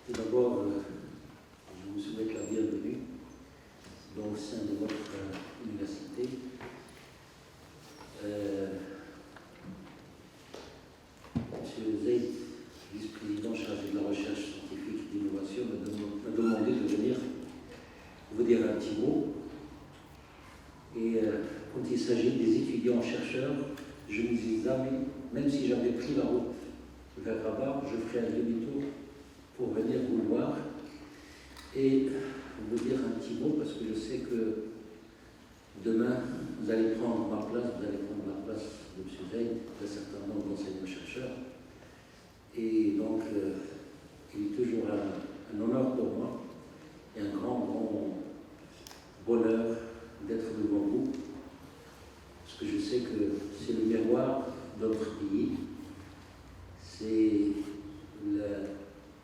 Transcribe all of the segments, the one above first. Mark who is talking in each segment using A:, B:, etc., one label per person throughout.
A: Tout d'abord, je vous souhaite la bienvenue au sein de votre université. Monsieur Zeid, vice-président chargé de la recherche scientifique et d'innovation, m'a demandé de venir vous dire un petit mot. Et quand il s'agit des étudiants-chercheurs, je me dis, même si j'avais pris la route vers Rabat, je ferai un demi-tour pour venir vous voir et vous dire un petit mot, parce que je sais que demain, vous allez prendre ma place, vous allez prendre la place de M. Zeid, d'un certain nombre d'enseignants-chercheurs. Et donc, il est toujours un honneur pour moi et un grand bonheur d'être devant vous, parce que je sais que c'est le miroir de notre pays, c'est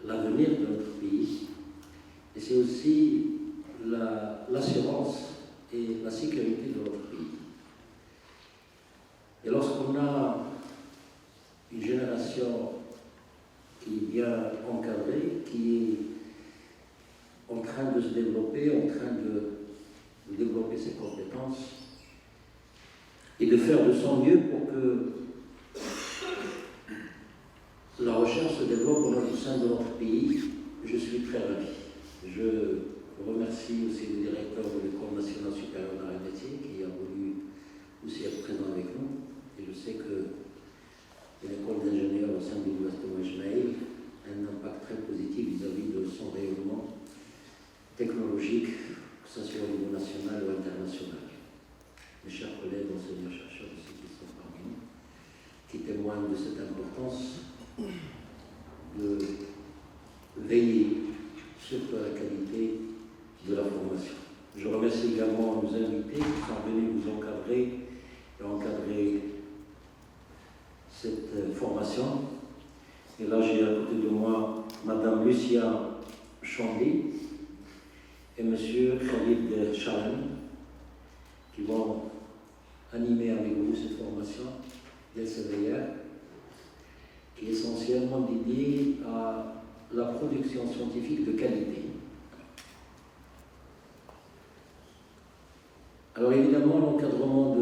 A: l'avenir de notre pays, et c'est aussi l'assurance et la sécurité de notre pays. Et lorsqu'on a une génération qui est bien encadrée, qui est en train de se développer, en train de développer ses compétences et de faire de son mieux pour que la recherche se développe au sein de notre pays, je suis très ravi. Je remercie aussi le directeur de l'École nationale supérieure d'arts et métiers qui a voulu aussi être présent avec nous. Et je sais que l'école d'ingénieurs au sein de l'Université Ismaïl a un impact très positif vis-à-vis de son rayonnement technologique, que ce soit au niveau national ou international. Mes chers collègues enseignants-chercheurs aussi qui sont parmi nous, qui témoignent de cette importance de veiller sur la qualité de la formation. Je remercie également nos invités qui sont venus nous encadrer et encadrer cette formation. Et là, j'ai à côté de moi Madame Lucia Chandi et Monsieur Khalid Charan qui vont animer avec vous cette formation d'LCVR qui est essentiellement dédiée à la production scientifique de qualité. Alors évidemment, l'encadrement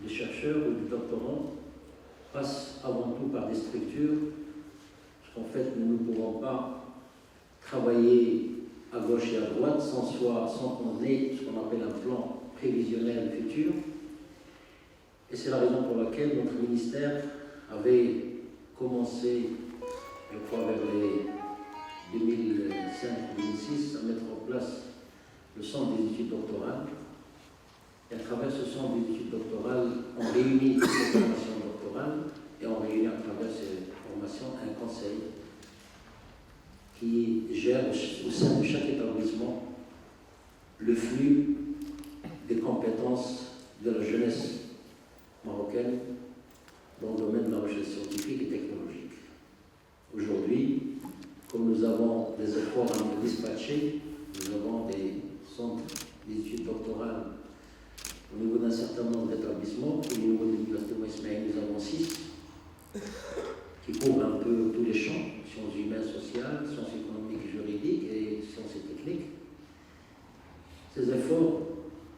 A: des chercheurs ou du doctorant passe avant tout par des structures, parce qu'en fait, nous ne pouvons pas travailler à gauche et à droite sans qu'on ait ce qu'on appelle un plan prévisionnel futur. Et c'est la raison pour laquelle notre ministère avait commencé, je crois, vers les 2005-2006, à mettre en place le centre des études doctorales. Et à travers ce centre des études doctorales, on réunit ces formations doctorales et on réunit à travers ces formations un conseil qui gère au sein de chaque établissement le flux des compétences de la jeunesse marocaine dans le domaine de la recherche scientifique et technologique. Aujourd'hui, comme nous avons des efforts à nous dispatcher, nous avons des centres d'études doctorales au niveau d'un certain nombre d'établissements. Au niveau de l'Université Ismaïl, nous avons 6 qui couvrent un peu tous les champs, sciences humaines, sociales, sciences économiques et juridiques et sciences et techniques. Ces efforts,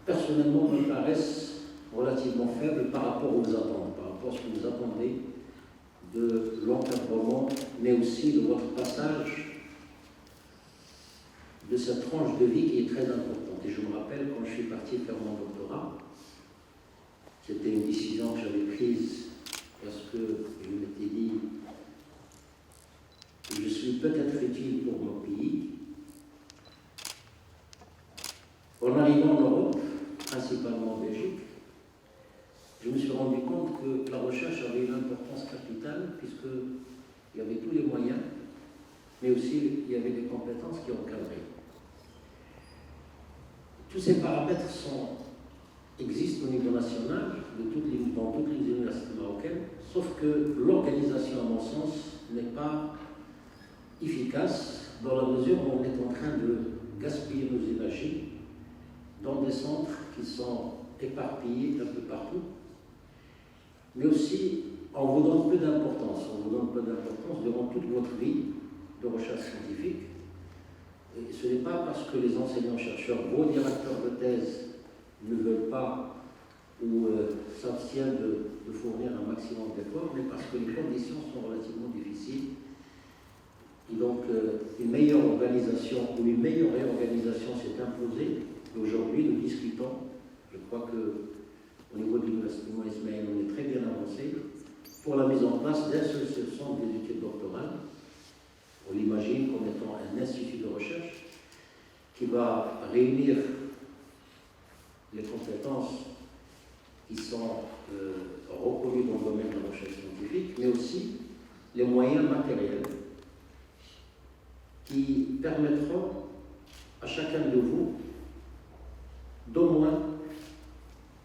A: personnellement, me paraissent relativement faibles par rapport aux attentes, par rapport à ce que vous attendez de l'encadrement, mais aussi de votre passage de cette tranche de vie qui est très importante. Et je me rappelle quand je suis parti faire mon doctorat, c'était une décision que j'avais prise parce que je m'étais dit que je suis peut-être utile pour mon pays. En arrivant en Europe, principalement en Belgique, je me suis rendu compte que la recherche avait une importance capitale puisqu'il y avait tous les moyens, mais aussi il y avait des compétences qui encadraient. Tous ces paramètres existent au niveau national, dans toutes les universités marocaines, sauf que l'organisation, à mon sens, n'est pas efficace dans la mesure où on est en train de gaspiller nos énergies dans des centres qui sont éparpillés un peu partout, mais aussi on vous donne peu d'importance. On vous donne peu d'importance durant toute votre vie de recherche scientifique. que les enseignants-chercheurs, vos directeurs de thèse, ne veulent pas ou s'abstiennent de fournir un maximum d'efforts, mais parce que les conditions sont relativement difficiles. Et donc, une meilleure organisation ou une meilleure réorganisation s'est imposée. Et aujourd'hui, nous discutons, je crois qu'au niveau de l'Université Moïse Ismaël, on est très bien avancé, pour la mise en place d'un seul centre des études doctorales. On l'imagine comme étant un institut de recherche qui va réunir les compétences qui sont reconnues dans le domaine de la recherche scientifique, mais aussi les moyens matériels qui permettront à chacun de vous d'au moins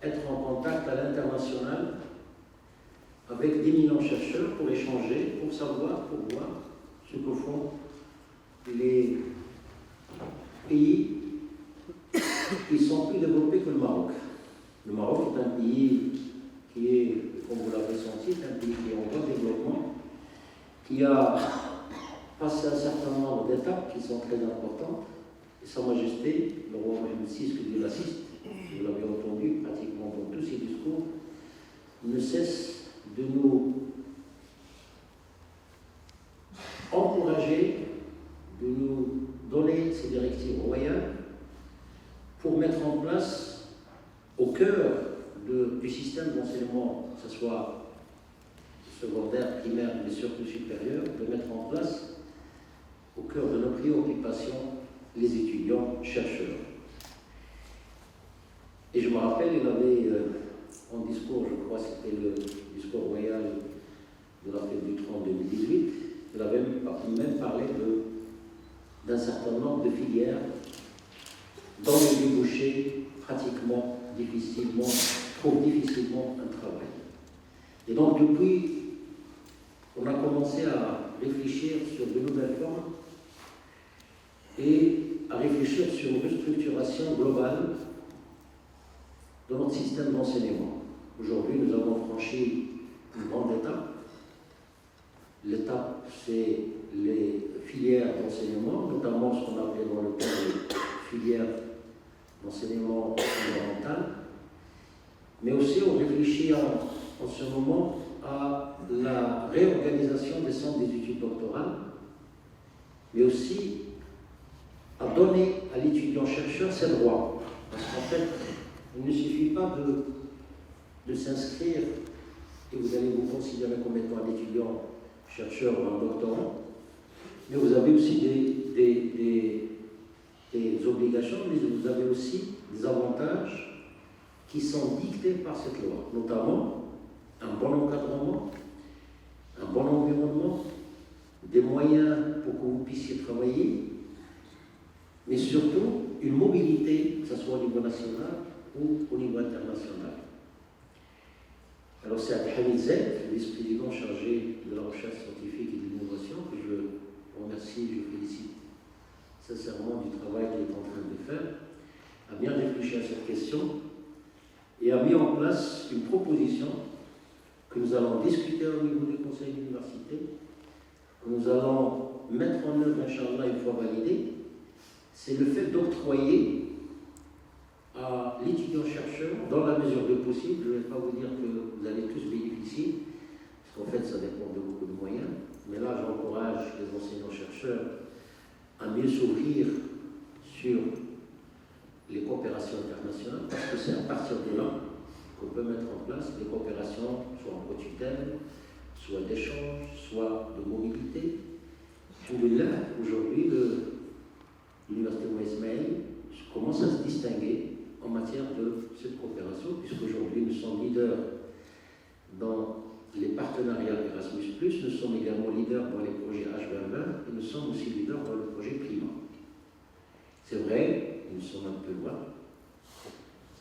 A: être en contact à l'international avec d'éminents chercheurs pour échanger, pour savoir, pour voir ce que font les pays qui sont plus développés que le Maroc. Le Maroc est un pays qui est, comme vous l'avez senti, un pays qui est en voie de développement, qui a passé un certain nombre d'étapes qui sont très importantes. Et Sa Majesté, le roi Mohamed VI, que Dieu l'assiste, vous l'avez entendu pratiquement dans tous ses discours, ne cesse de nous encourager, de nous donner ces directives royales pour mettre en place au cœur du système d'enseignement, que ce soit secondaire, primaire, mais surtout supérieur, de mettre en place au cœur de nos préoccupations les étudiants chercheurs. Et je me rappelle, il avait en discours, je crois c'était le discours royal de la fête du 30 2018, il avait même parlé d'un certain nombre de filières dont les débouchés pratiquement trouvent difficilement un travail. Et donc depuis, on a commencé à réfléchir sur de nouvelles formes et à réfléchir sur une restructuration globale de notre système d'enseignement. Aujourd'hui, nous avons franchi une grande étape. L'étape, c'est les filières d'enseignement, notamment ce qu'on appelle dans le cadre de filières d'enseignement fondamental, mais aussi on réfléchit en ce moment à la réorganisation des centres des études doctorales, mais aussi à donner à l'étudiant-chercheur ses droits. Parce qu'en fait, il ne suffit pas de s'inscrire et vous allez vous considérer comme étant un étudiant-chercheur ou un doctorant, mais vous avez aussi des obligations, mais vous avez aussi des avantages qui sont dictés par cette loi, notamment un bon encadrement, un bon environnement, des moyens pour que vous puissiez travailler, mais surtout une mobilité, que ce soit au niveau national ou au niveau international. Alors c'est Abdelhamid Zed, le vice-président chargé de la recherche scientifique et de l'innovation, que je remercie, je félicite sincèrement du travail qu'il est en train de faire, a bien réfléchi à cette question et a mis en place une proposition que nous allons discuter au niveau du conseil d'université, que nous allons mettre en œuvre, Inch'Allah, une fois validée. C'est le fait d'octroyer à l'étudiant-chercheur, dans la mesure de possible, je ne vais pas vous dire que vous allez tous bénéficier, parce qu'en fait ça dépend de beaucoup de moyens, mais là j'encourage les enseignants-chercheurs à mieux s'ouvrir sur les coopérations internationales, parce que c'est à partir de là qu'on peut mettre en place des coopérations, soit en co-tutelle, soit d'échange, soit de mobilité. Alhamdoulilah, aujourd'hui, l'Université Moïse Ismaël commence à se distinguer en matière de cette coopération, puisqu'aujourd'hui nous sommes leaders dans les partenariats Erasmus+, nous sommes également leaders dans les projets H2020 et nous sommes aussi leaders dans le projet Climat. C'est vrai, nous sommes un peu loin.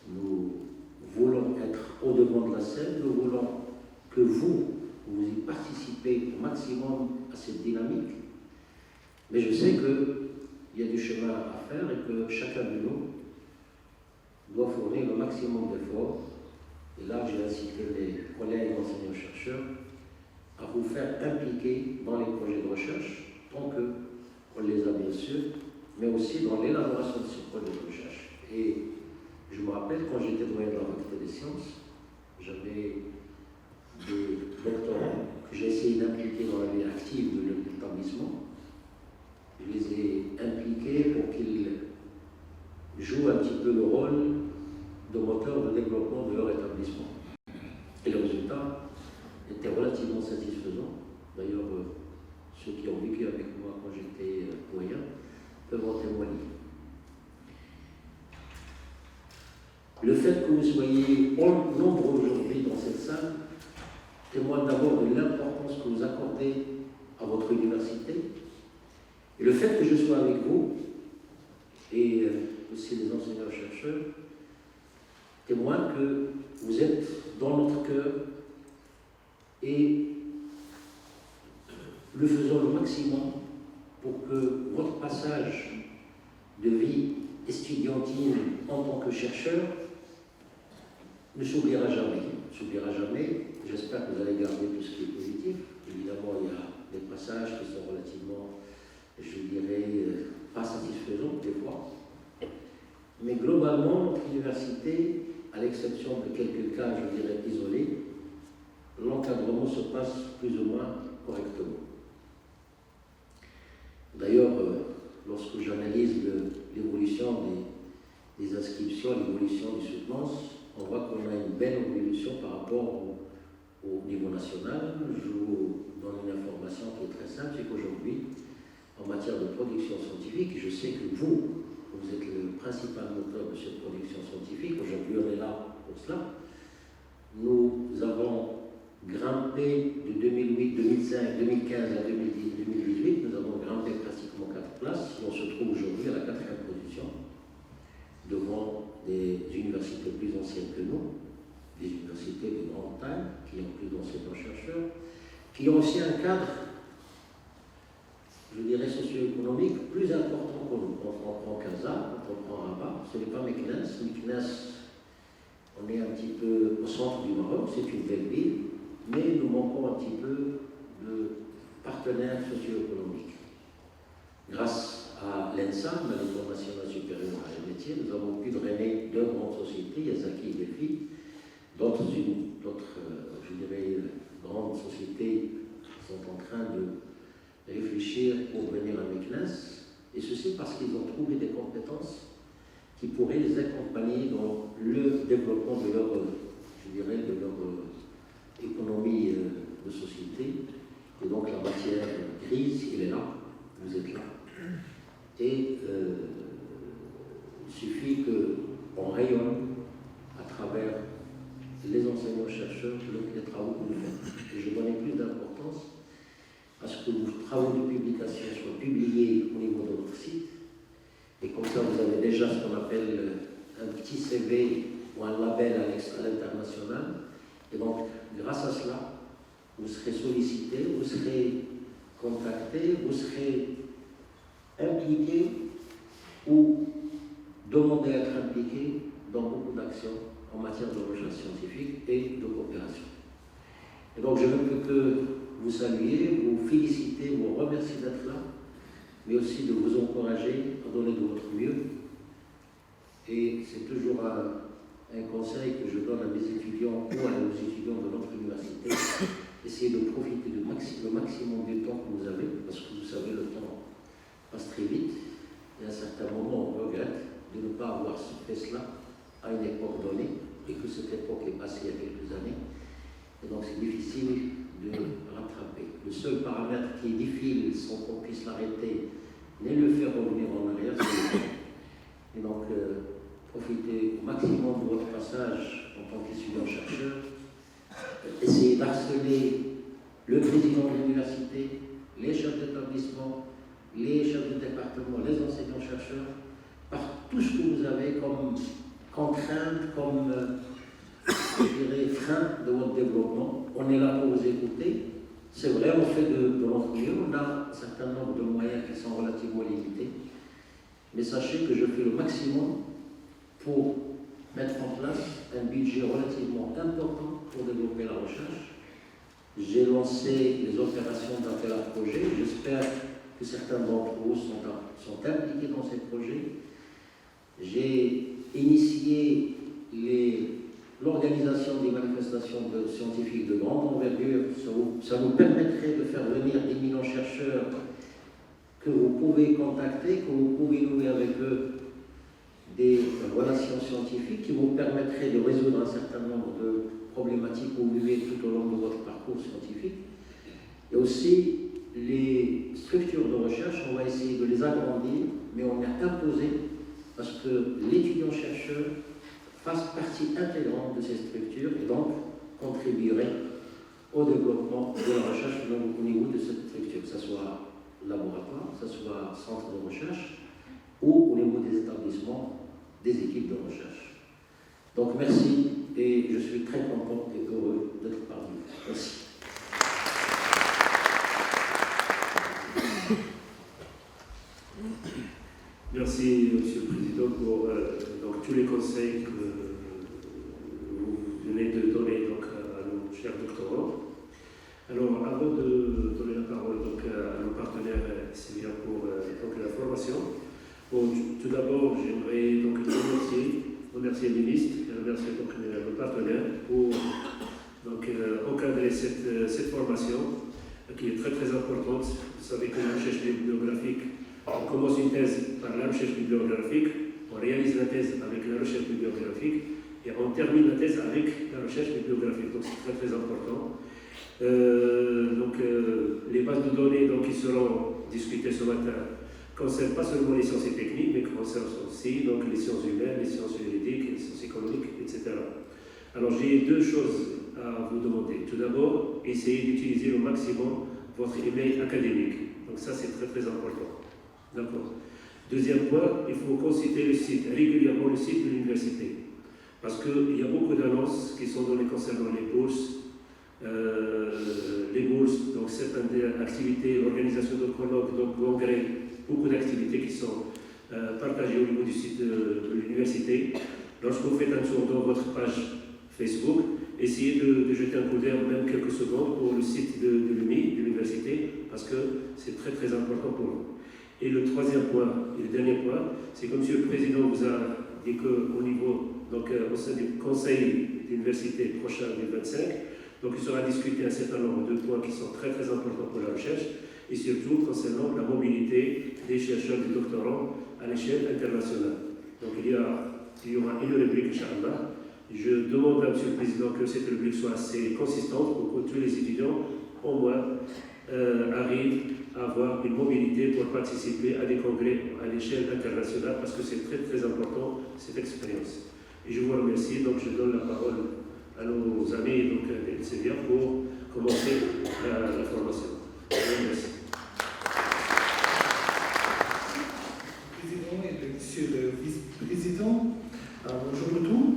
A: Nous voulons être au-devant de la scène, nous voulons que vous y participez au maximum à cette dynamique. Mais je sais qu'il y a du chemin à faire et que chacun de nous doit fournir le maximum d'efforts. Et là, j'ai incité les collègues enseignants-chercheurs à vous faire impliquer dans les projets de recherche, tant qu'on les a bien sûr mais aussi dans l'élaboration de ces projets de recherche. Et je me rappelle, quand j'étais doyen de la faculté des sciences, j'avais des doctorants que j'ai essayé d'impliquer dans la vie active de l'établissement. Je les ai impliqués pour qu'ils jouent un petit peu le rôle de moteur de développement de leur établissement. Et le résultat était relativement satisfaisant. D'ailleurs, ceux qui ont vécu avec moi quand j'étais doyen peuvent en témoigner. Le fait que vous soyez nombreux aujourd'hui dans cette salle témoigne d'abord de l'importance que vous accordez à votre université. Et le fait que je sois avec vous, et aussi les enseignants-chercheurs, témoigne que vous êtes dans notre cœur et nous faisons le maximum pour que votre passage de vie estudiantine en tant que chercheur ne s'oubliera jamais. J'espère que vous allez garder tout ce qui est positif. Évidemment, il y a des passages qui sont relativement, je dirais, pas satisfaisants des fois. Mais globalement, notre université, à l'exception de quelques cas, je dirais, isolés, l'encadrement se passe plus ou moins correctement. D'ailleurs, lorsque j'analyse l'évolution des inscriptions, l'évolution des soutenances, on voit qu'on a une belle évolution par rapport au niveau national. Je vous donne une information qui est très simple, c'est qu'aujourd'hui, en matière de production scientifique, je sais que vous êtes le principal moteur de cette production scientifique, aujourd'hui on est là pour cela. Nous avons grimpé de 2008, 2005, 2015 à 2018, nous avons grimpé pratiquement 4 places, et on se trouve aujourd'hui à la 4e position, devant des universités plus anciennes que nous, des universités de grande taille, qui ont plus d'enseignants-chercheurs, qui ont aussi un cadre, je dirais, socio-économique plus important que nous. Quand on prend Casa, quand on prend Rabat, ce n'est pas Meknès. Meknès, on est un petit peu au centre du Maroc, c'est une belle ville, mais nous manquons un petit peu de partenaires socio-économiques. Grâce à l'ENSA, l'École nationale supérieure à les métiers, nous avons pu drainer 2 grandes sociétés, Yazaki et Delphi, d'autres, je dirais, grandes sociétés sont en train de réfléchir pour venir à Meknès, et ceci parce qu'ils ont trouvé des compétences qui pourraient les accompagner dans le développement de leur, je dirais, de leur économie de société. Et donc la matière grise, elle est là, vous êtes là. Et il suffit qu'on rayonne à travers les enseignants-chercheurs, les travaux que nous faisons. Et je donnais plus d'importance à ce que vos travaux de publication soient publiés au niveau de votre site. Et comme ça, vous avez déjà ce qu'on appelle un petit CV ou un label à l'international. Et donc, grâce à cela, vous serez sollicité, vous serez contacté, vous serez impliqué ou demandé à être impliqué dans beaucoup d'actions en matière de recherche scientifique et de coopération. Et donc, je ne peux que vous saluer, vous féliciter, vous remercier d'être là, mais aussi de vous encourager à donner de votre mieux. Et c'est toujours un conseil que je donne à mes étudiants ou à nos étudiants de notre université, essayez de profiter le maximum du temps que vous avez, parce que vous savez, le temps passe très vite, et à un certain moment, on regrette de ne pas avoir fait cela à une époque donnée, et que cette époque est passée il y a quelques années. Et donc c'est difficile de rattraper. Le seul paramètre qui défile sans qu'on puisse l'arrêter, ni le faire revenir en arrière, c'est le temps. Et donc, profitez au maximum de votre passage en tant qu'étudiant-chercheur. Essayez d'harceler le président de l'université, les chefs d'établissement, les chefs de département, les enseignants-chercheurs, par tout ce que vous avez comme contrainte, comme je dirais, frein de votre développement. On est là pour vous écouter. C'est vrai, on fait de notre mieux. On a un certain nombre de moyens qui sont relativement limités. Mais sachez que je fais le maximum pour mettre en place un budget relativement important pour développer la recherche. J'ai lancé les opérations d'appel à projet. J'espère que certains d'entre vous sont impliqués dans ces projets. J'ai initié l'organisation des manifestations scientifiques de grande envergure. Ça nous permettrait de faire venir d'éminents chercheurs que vous pouvez contacter, que vous pouvez nouer avec eux des relations scientifiques qui vous permettraient de résoudre un certain nombre de problématiques que vous vivez tout au long de votre parcours scientifique. Et aussi, les structures de recherche, on va essayer de les agrandir, mais on a imposé parce que l'étudiant-chercheur fasse partie intégrante de ces structures et donc contribuerait au développement de la recherche au niveau de cette structure, que ce soit laboratoire, que ce soit centre de recherche ou au niveau des établissements, des équipes de recherche. Donc merci et je suis très content et heureux d'être parmi vous. Merci.
B: Merci, Monsieur le Président, pour donc, tous les conseils que vous venez de donner donc, à nos chers doctorants. Alors, avant de donner la parole donc, à nos partenaires Sylvia pour donc, la formation, bon, tout d'abord, j'aimerais donc remercier le ministre et remercier donc, nos partenaires pour donc, encadrer cette formation qui est très très importante. Vous savez que la recherche bibliographique, on commence une thèse par la recherche bibliographique, on réalise la thèse avec la recherche bibliographique et on termine la thèse avec la recherche bibliographique. Donc c'est très très important. Les bases de données donc, qui seront discutées ce matin concernent pas seulement les sciences et techniques, mais concernent aussi donc, les sciences humaines, les sciences juridiques, les sciences économiques, etc. Alors j'ai deux choses à vous demander. Tout d'abord, essayez d'utiliser au maximum votre email académique. Donc ça c'est très très important. D'accord. Deuxième point, il faut consulter régulièrement le site de l'université. Parce qu'il y a beaucoup d'annonces qui sont données concernant les bourses, donc certaines activités, l'organisation de colloques, donc congrès, beaucoup d'activités qui sont partagées au niveau du site de l'université. Lorsque vous faites un tour dans votre page Facebook, essayez de jeter un coup d'œil, même quelques secondes, pour le site de l'UMI, de l'université, parce que c'est très très important pour vous. Et le troisième point, et le dernier point, c'est comme M. le Président vous a dit qu'au niveau, donc au sein du Conseil d'université prochain 2025, donc il sera discuté un certain nombre de points qui sont très très importants pour la recherche, et surtout concernant la mobilité des chercheurs et des doctorants à l'échelle internationale. Donc il y aura une rubrique, Inch'Allah. Je demande à M. le Président que cette rubrique soit assez consistante pour que tous les étudiants, au moins, arrivent à avoir une mobilité pour participer à des congrès à l'échelle internationale parce que c'est très très important cette expérience. Et je vous remercie, donc je donne la parole à nos amis donc d'Elsevier pour commencer la formation. Je vous remercie.
C: Président et Monsieur le Vice-président, bonjour à tous.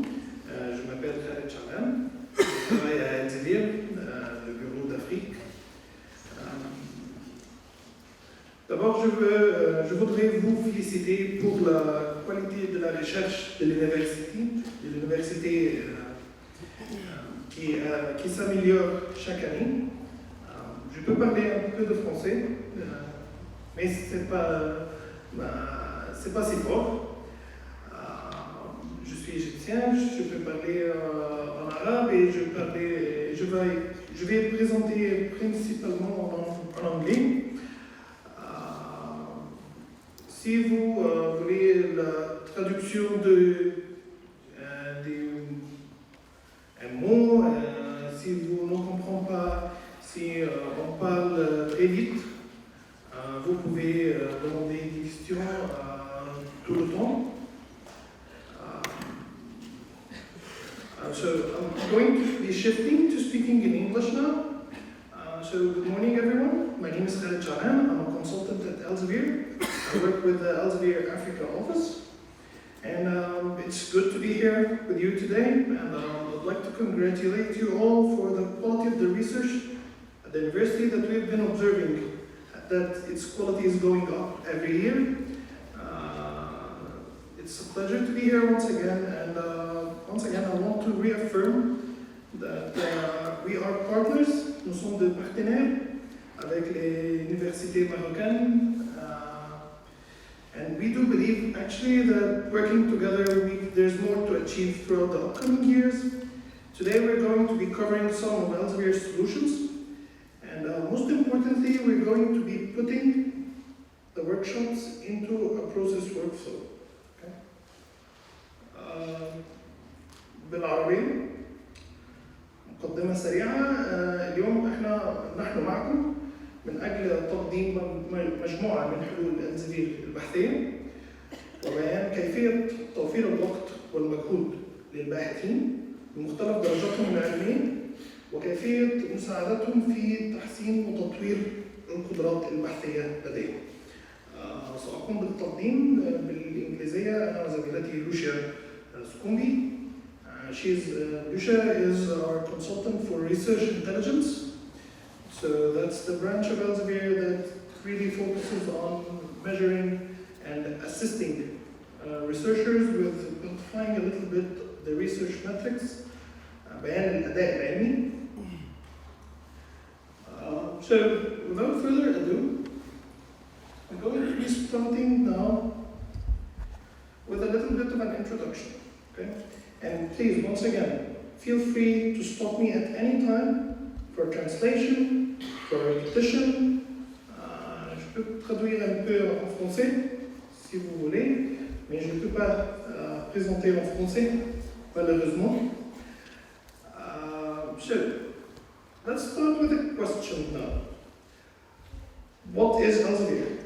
C: Je m'appelle Khaled Chalam, je travaille à Elsevier, le bureau d'Afrique. D'abord, je voudrais vous féliciter pour la qualité de la recherche de l'université qui s'améliore chaque année. Je peux parler un peu de français, mais c'est pas si fort. Je suis égyptien, je peux parler en arabe et je vais présenter principalement en anglais. Si vous voulez la traduction un mot, si vous ne comprenez pas, si on parle très vite, vous pouvez demander des questions tout le temps. So I'm going to be shifting to speaking in English now. So good morning everyone, my name is Khaled Chalam, I'm a consultant at Elsevier. I work with the Elsevier Africa office, and it's good to be here with you today, and I'd like to congratulate you all for the quality of the research at the university that we've been observing, that its quality is going up every year. It's a pleasure to be here once again, and once again I want to reaffirm that we are partners, nous sommes des partenaires avec les universités marocaines. And we do believe actually that working together, there's more to achieve throughout the upcoming years. Today we're going to be covering some of Elsevier's solutions. And most importantly, we're going to be putting the workshops into a process workflow. Okay? بالعربية مقدمة سريعة. اليوم نحن معكم من أجل تقديم مجموعة من حلول إلزفير البحثية وبيان كيفية توفير الوقت والمجهود للباحثين بمختلف درجاتهم العلمية وكيفية مساعدتهم في تحسين وتطوير القدرات البحثية لديهم. سأقوم بالتقديم بالإنجليزية أنا وزميلتي لوشيا سكومبي. Lucia is our consultant for research intelligence. So that's the branch of Elsevier that really focuses on measuring and assisting researchers with quantifying a little bit the research metrics, بيان الأداء العلمي. So without further ado, I'm going to be starting now with a little bit of an introduction. Okay? And please, once again, feel free to stop me at any time for translation, for repetition. Je peux traduire un peu en français, si vous voulez, mais je ne peux pas présenter en français, malheureusement. So, let's start with a question now. What is Elsevier?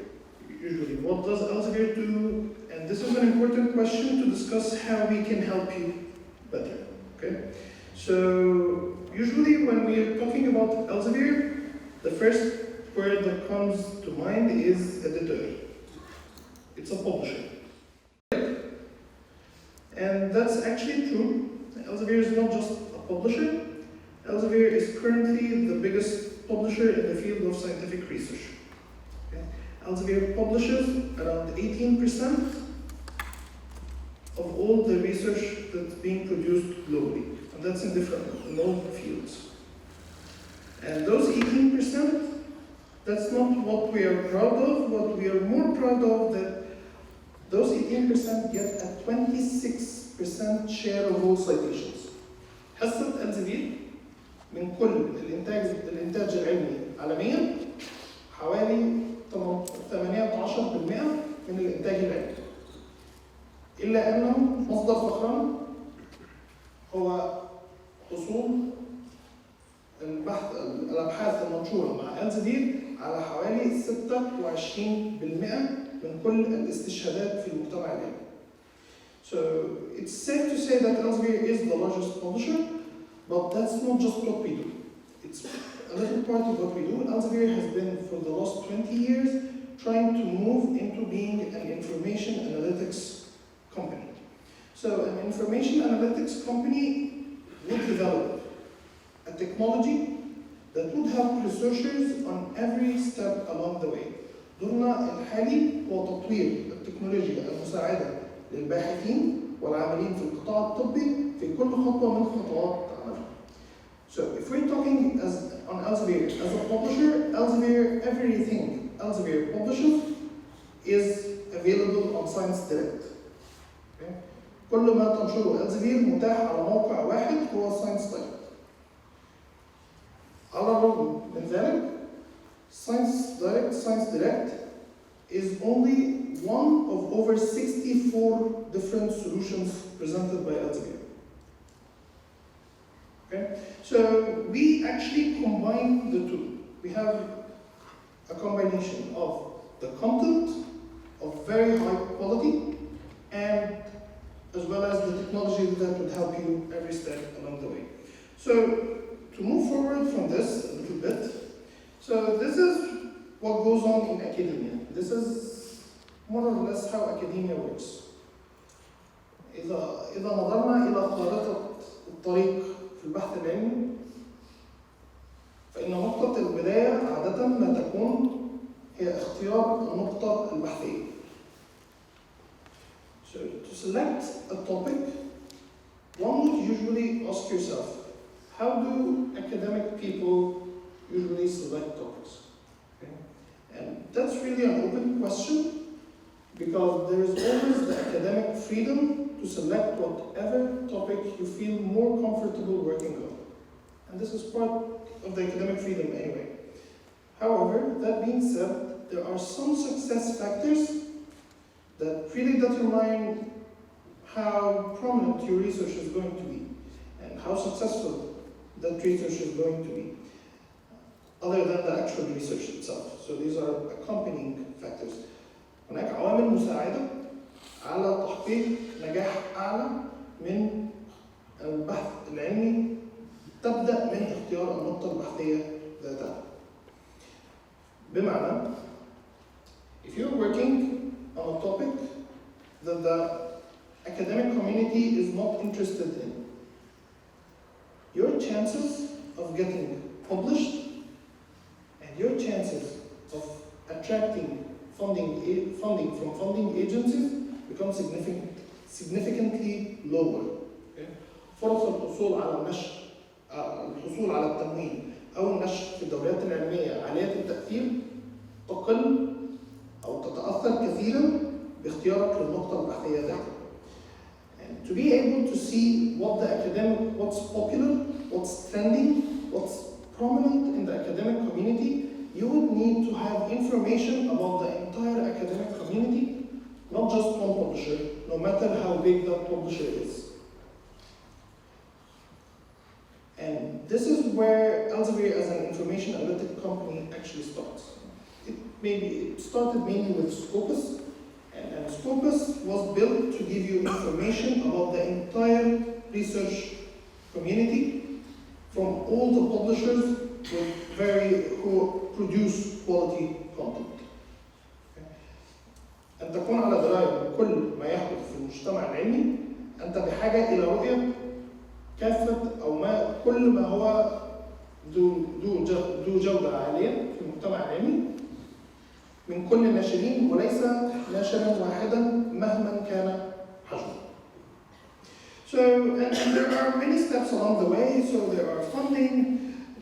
C: Usually, what does Elsevier do? And this is an important question to discuss how we can help you better. Okay? So, usually when we are talking about Elsevier, the first word that comes to mind is editor. It's a publisher. And that's actually true. Elsevier is not just a publisher. Elsevier is currently the biggest publisher in the field of scientific research. Okay? Elsevier publishes around 18% of all the research that's being produced globally. And that's in all fields. And those 18%, that's not what we are proud of. What we are more proud of that those 18% get a 26% share of all citations. حصة Elsevier من كل الإنتاج العلمي عالميا حوالي 18% من الإنتاج العلمي. إلا أنه مصدر فخرنا هو حصول الأبحاث المنشورة مع إلزفير على حوالي 26% من كل الاستشهادات في المجتمع العلمي. So it's safe to say that Elsevier is the largest publisher, but that's not just what we do. It's a little part of what we do. Elsevier has been for the last 20 years trying to move into being an information analytics company. So an information analytics company would develop a technology that would help researchers on every step along the way. دورنا الحالي هو تطوير التكنولوجيا المساعدة للباحثين والعاملين في القطاع الطبي في كل خطوة من خطوات عملهم. So if we're talking on Elsevier as a publisher, Elsevier, everything Elsevier publishes is available on Science Direct. Okay? كل ما تنشره Elsevier متاح على موقع واحد هو Science Direct. على الرغم من ذلك, Science Direct is only one of over 64 different solutions presented by Elsevier. Okay? So we actually combine the two. We have a combination of the content of very high quality and as well as the technology that would help you every step along the way. So to move forward from this a little bit, so this is what goes on in academia. This is more or less how academia works. إذا نظرنا إلى خارطة الطريق في البحث العلمي فإن نقطة البداية عادة ما تكون هي اختيار النقطة البحثية. So to select a topic, one would usually ask yourself, how do academic people usually select topics? that's really an open question because there is always the academic freedom to select whatever topic you feel more comfortable working on. And this is part of the academic freedom anyway. However, that being said, there are some success factors that really determine how prominent your research is going to be and how successful that research is going to be, other than the actual research itself. So these are accompanying factors. هناك عوامل مساعدة على تحقيق نجاح أعلى من البحث العلمي تبدأ من اختيار النقطة البحثية ذاتها. بمعنى, if you're working on a topic that the academic community is not interested in, your chances of getting published and your chances of attracting funding from funding agencies become significantly lower. Okay? فرص الحصول على النشر الحصول على التمويل أو النشر في الدوريات العلمية عالية التأثير تقل أو تتأثر كثيرا باختيارك للنقطة البحثية ذاتها. And to be able to see what's popular, what's trending, what's prominent in the academic community, you would need to have information about the entire academic community, not just one publisher, no matter how big that publisher is. And this is where Elsevier as an information analytic company actually starts. It started mainly with Scopus, and Scopus was built to give you information about the entire research community from all the publishers who produce quality content. أن تكون على دراية بكل ما يحدث في المجتمع العلمي، أنت بحاجة إلى رؤية كافة أو ما كل ما هو ذو جودة عالية في المجتمع العلمي من كل الناشرين وليس ناشرا واحدا مهما كان حجمه. So, and there are many steps along the way. So there are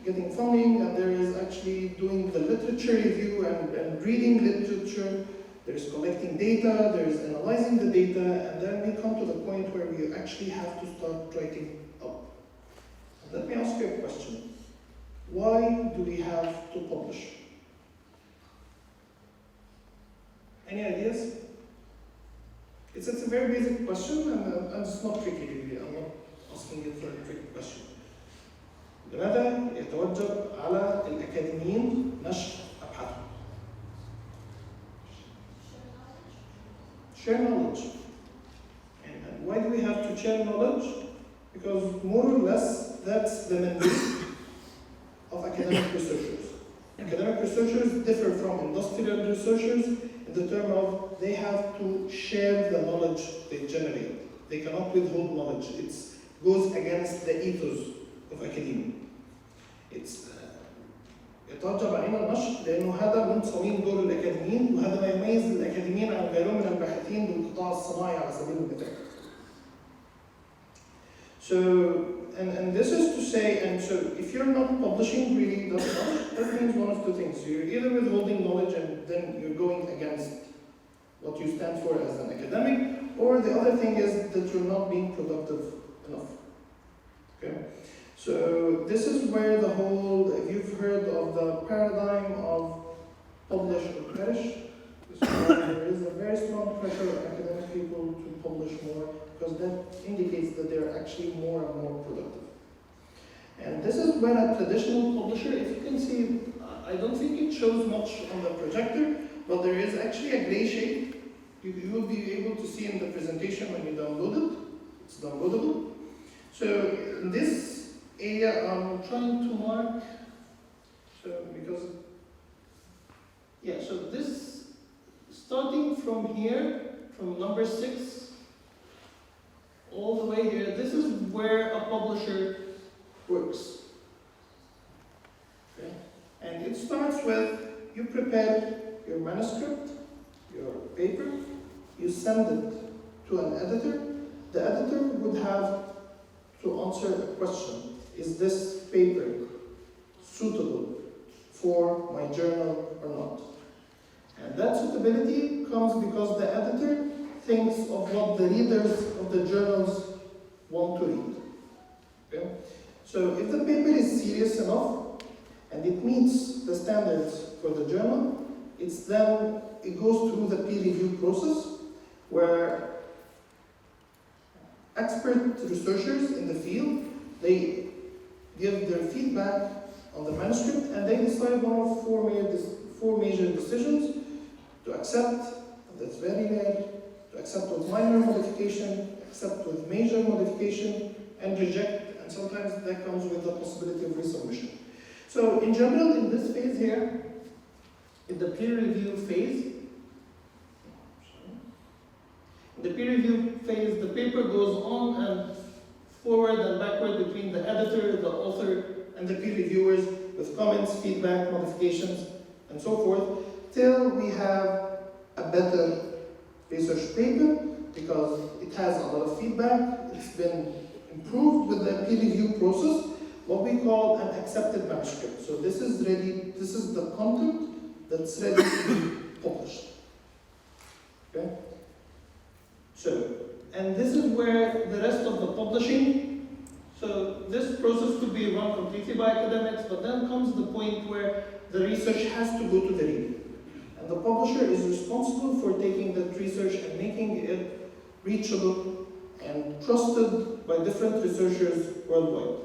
C: getting funding, and there is actually doing the literature review and reading literature. There's collecting data, there's analyzing the data, and then we come to the point where we actually have to start writing up. Let me ask you a question. Why do we have to publish? Any ideas? It's a very basic question, and it's not tricky really. I'm not asking you for a tricky question. لماذا يتوجب على الأكاديميين نشر أبحاثهم؟ Share knowledge. And why do we have to share knowledge? Because more or less that's the mandate of academic researchers. Academic researchers differ from industrial researchers in the term of they have to share the knowledge they generate. They cannot withhold knowledge. It goes against the ethos of academia. يتوجب علينا النشر لأنه هذا من صميم دور الأكاديميين وهذا ما يميز الأكاديميين عن غيرهم من الباحثين بالقطاع الصناعي على سبيل المثال. So, and this is to say, and so if you're not publishing really that much, that means one of two things. You're either withholding knowledge and then you're going against what you stand for as an academic, or the other thing is that you're not being productive enough. Okay? So this is where the whole, if you've heard of the paradigm of publish or perish, there is a very strong pressure on academic people to publish more because that indicates that they're actually more and more productive. And this is when a traditional publisher, if you can see, I don't think it shows much on the projector, but there is actually a gray shade. You will be able to see in the presentation when you download it. It's downloadable. So in this area I'm trying to mark, so because, yeah, so this, starting from here, from number 6, all the way here, this is where a publisher works. Okay? And it starts with, you prepare your manuscript, your paper, you send it to an editor. The editor would have to answer a question. Is this paper suitable for my journal or not? And that suitability comes because the editor thinks of what the readers of the journals want to read. Okay? So if the paper is serious enough and it meets the standards for the journal, it goes through the peer review process where expert researchers in the field, they give their feedback on the manuscript and they decide one of four major decisions: to accept, that's very rare, to accept with minor modification, accept with major modification, and reject, and sometimes that comes with the possibility of resubmission. So in general, in this phase here, in the peer review phase, the paper goes on and forward and backward between the editor, the author, and the peer reviewers with comments, feedback, modifications, and so forth, till we have a better research paper because it has a lot of feedback, it's been improved with the peer review process, what we call an accepted manuscript. So this is ready, this is the content that's ready to be published. Okay? So, and this is where the rest of the publishing, so this process could be run completely by academics, but then comes the point where the research has to go to the reader. And the publisher is responsible for taking that research and making it reachable and trusted by different researchers worldwide.